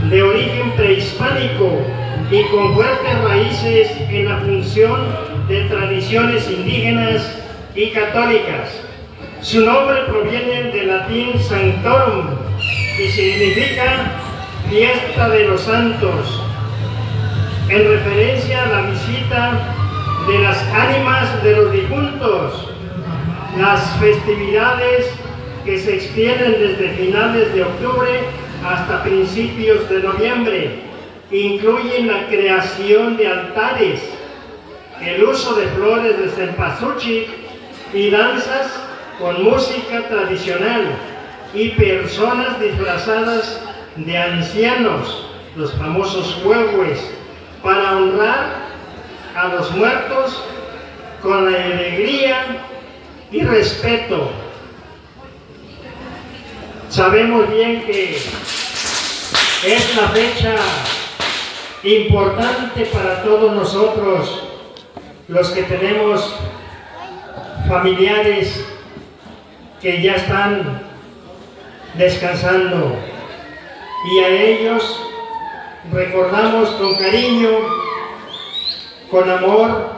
de origen prehispánico y con fuertes raíces en la función de tradiciones indígenas y católicas. Su nombre proviene del latín sanctorum y significa fiesta de los santos, en referencia a la visita de las ánimas de los difuntos. Las festividades, que se extienden desde finales de octubre hasta principios de noviembre, incluyen la creación de altares, el uso de flores de cempasúchil y danzas con música tradicional y personas disfrazadas de ancianos, los famosos huehues, para honrar a los muertos con alegría y respeto. Sabemos bien que es la fecha importante para todos nosotros, los que tenemos familiares que ya están descansando, y a ellos recordamos con cariño, con amor,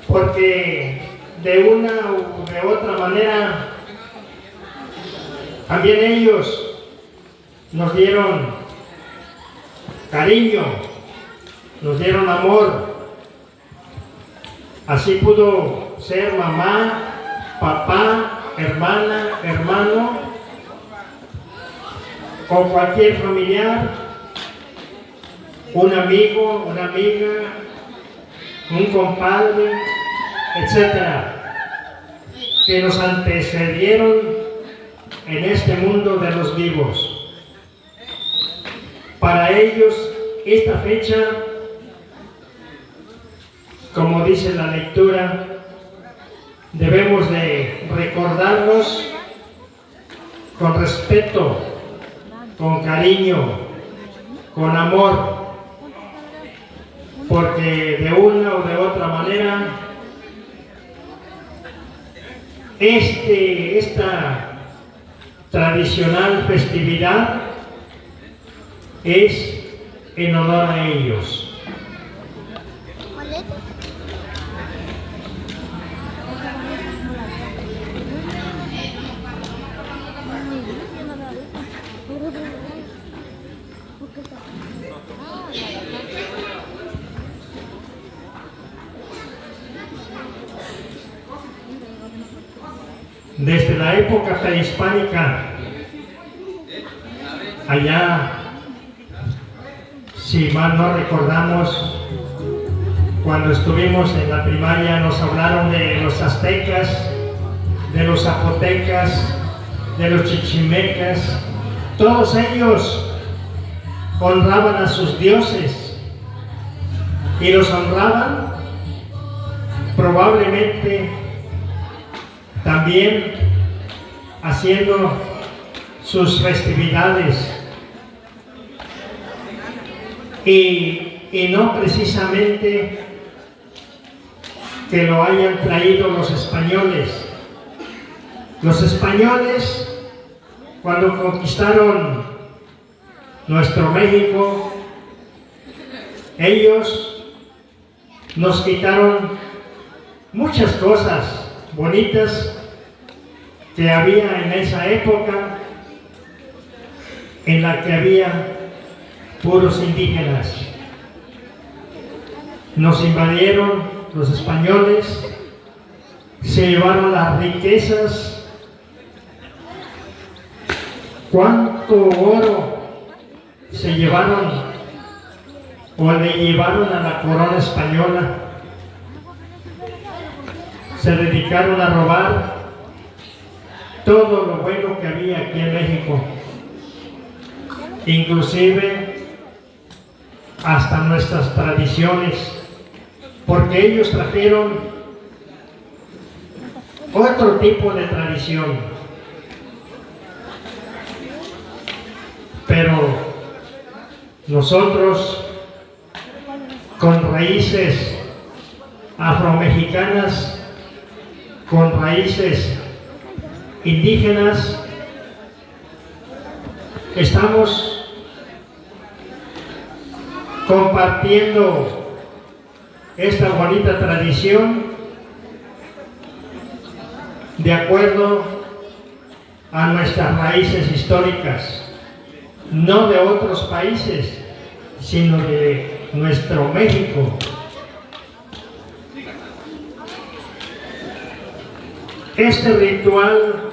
porque de una u de otra manera también ellos nos dieron cariño, nos dieron amor. Así pudo ser mamá, papá, hermana, hermano o cualquier familiar, un amigo, una amiga, un compadre, etcétera, que nos antecedieron en este mundo de los vivos. Para ellos, esta fecha, como dice la lectura, debemos de recordarnos con respeto, con cariño, con amor, porque de una o de otra manera esta tradicional festividad es en honor a ellos. Desde la época prehispánica, allá, si mal no recordamos, cuando estuvimos en la primaria nos hablaron de los aztecas, de los zapotecas, de los chichimecas. Todos ellos honraban a sus dioses y los honraban probablemente también haciendo sus festividades y no precisamente que lo hayan traído los españoles. Los españoles, cuando conquistaron nuestro México, ellos nos quitaron muchas cosas bonitas que había en esa época, en la que había puros indígenas. Nos invadieron los españoles, se llevaron las riquezas. ¿Cuánto oro se llevaron o le llevaron a la corona española? Se dedicaron a robar todo lo bueno que había aquí en México, inclusive hasta nuestras tradiciones, porque ellos trajeron otro tipo de tradición. Pero nosotros, con raíces afromexicanas, con raíces indígenas, estamos compartiendo esta bonita tradición de acuerdo a nuestras raíces históricas, no de otros países, sino de nuestro México. Este ritual